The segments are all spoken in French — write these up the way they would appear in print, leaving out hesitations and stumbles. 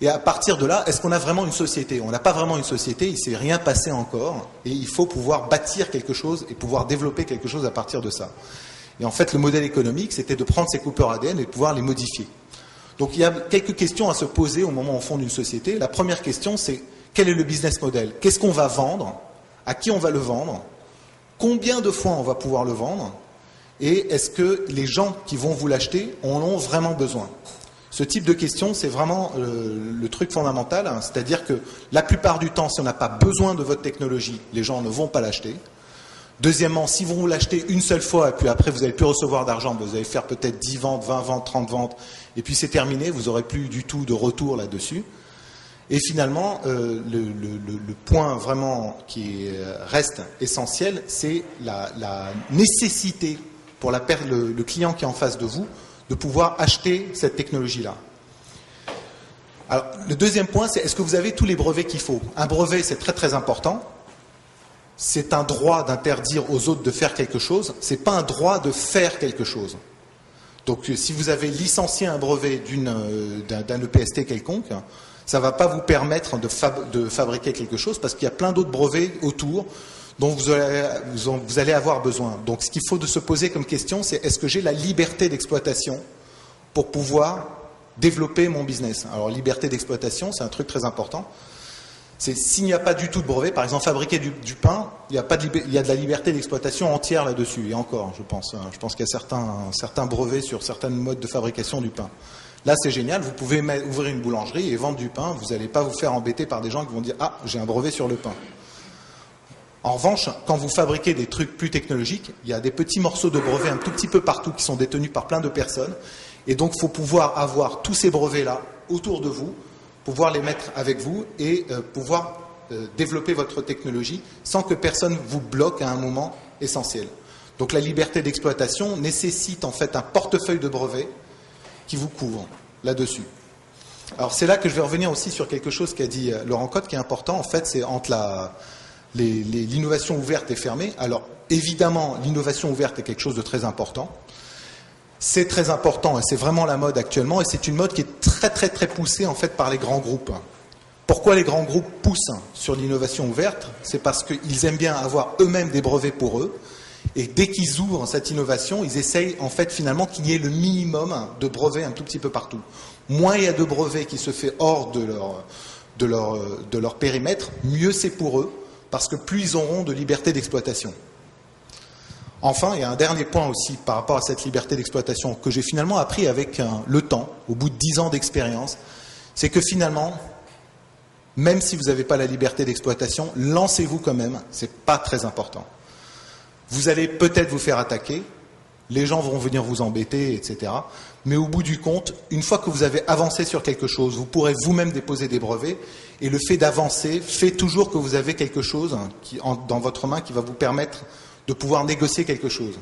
Et à partir de là, est-ce qu'on a vraiment une société? On n'a pas vraiment une société, il ne s'est rien passé encore, et il faut pouvoir bâtir quelque chose et pouvoir développer quelque chose à partir de ça. Et en fait, le modèle économique, c'était de prendre ces coupeurs ADN et de pouvoir les modifier. Donc il y a quelques questions à se poser au moment où on fonde une société. La première question, c'est quel est le business model? Qu'est-ce qu'on va vendre? À qui on va le vendre? Combien de fois on va pouvoir le vendre? Et est-ce que les gens qui vont vous l'acheter en ont vraiment besoin? Ce type de question, c'est vraiment le truc fondamental, hein, c'est-à-dire que la plupart du temps, si on n'a pas besoin de votre technologie, les gens ne vont pas l'acheter. Deuxièmement, si vous l'achetez une seule fois, et puis après vous n'allez plus recevoir d'argent, vous allez faire peut-être 10 ventes, 20 ventes, 30 ventes, et puis c'est terminé, vous n'aurez plus du tout de retour là-dessus. Et finalement, le point vraiment qui reste essentiel, c'est la nécessité pour le client qui est en face de vous de pouvoir acheter cette technologie-là. Alors, le deuxième point, c'est est-ce que vous avez tous les brevets qu'il faut? Un brevet, c'est très très important. C'est un droit d'interdire aux autres de faire quelque chose. Ce n'est pas un droit de faire quelque chose. Donc, si vous avez licencié un brevet d'un EPST quelconque, ça ne va pas vous permettre de fabriquer quelque chose parce qu'il y a plein d'autres brevets autour dont vous allez avoir besoin. Donc ce qu'il faut se poser comme question, c'est est-ce que j'ai la liberté d'exploitation pour pouvoir développer mon business? Alors liberté d'exploitation, c'est un truc très important. C'est s'il n'y a pas du tout de brevet, par exemple fabriquer du pain, il y a de la liberté d'exploitation entière là-dessus. Et encore, je pense qu'il y a certains brevets sur certains modes de fabrication du pain. Là, c'est génial, vous pouvez ouvrir une boulangerie et vendre du pain, vous n'allez pas vous faire embêter par des gens qui vont dire « Ah, j'ai un brevet sur le pain ». En revanche, quand vous fabriquez des trucs plus technologiques, il y a des petits morceaux de brevets un tout petit peu partout qui sont détenus par plein de personnes. Et donc, il faut pouvoir avoir tous ces brevets-là autour de vous, pouvoir les mettre avec vous et pouvoir développer votre technologie sans que personne vous bloque à un moment essentiel. Donc, la liberté d'exploitation nécessite en fait un portefeuille de brevets qui vous couvre là-dessus. Alors, c'est là que je vais revenir aussi sur quelque chose qu'a dit Laurent Cotte qui est important. En fait, c'est entre l'innovation ouverte et fermée. Alors, évidemment, l'innovation ouverte est quelque chose de très important. C'est très important et c'est vraiment la mode actuellement. Et c'est une mode qui est très, très, très poussée en fait par les grands groupes. Pourquoi les grands groupes poussent sur l'innovation ouverte? C'est parce qu'ils aiment bien avoir eux-mêmes des brevets pour eux. Et dès qu'ils ouvrent cette innovation, ils essayent en fait finalement qu'il y ait le minimum de brevets un tout petit peu partout. Moins il y a de brevets qui se fait hors de leur périmètre, mieux c'est pour eux. Parce que plus ils auront de liberté d'exploitation. Enfin, il y a un dernier point aussi par rapport à cette liberté d'exploitation que j'ai finalement appris avec le temps, au bout de 10 ans d'expérience, c'est que finalement, même si vous n'avez pas la liberté d'exploitation, lancez-vous quand même, c'est pas très important. Vous allez peut-être vous faire attaquer, les gens vont venir vous embêter, etc. Mais au bout du compte, une fois que vous avez avancé sur quelque chose, vous pourrez vous-même déposer des brevets. Et le fait d'avancer fait toujours que vous avez quelque chose dans votre main qui va vous permettre de pouvoir négocier quelque chose.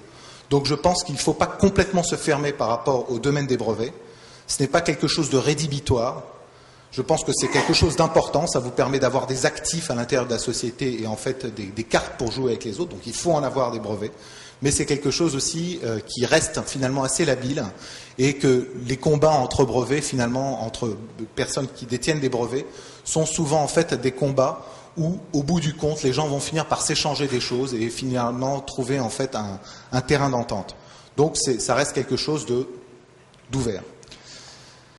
Donc je pense qu'il ne faut pas complètement se fermer par rapport au domaine des brevets. Ce n'est pas quelque chose de rédhibitoire. Je pense que c'est quelque chose d'important. Ça vous permet d'avoir des actifs à l'intérieur de la société et en fait des cartes pour jouer avec les autres. Donc il faut en avoir des brevets. Mais c'est quelque chose aussi qui reste finalement assez labile et que les combats entre brevets, finalement, entre personnes qui détiennent des brevets, sont souvent en fait des combats où, au bout du compte, les gens vont finir par s'échanger des choses et finalement trouver en fait un terrain d'entente. Donc ça reste quelque chose d'ouvert.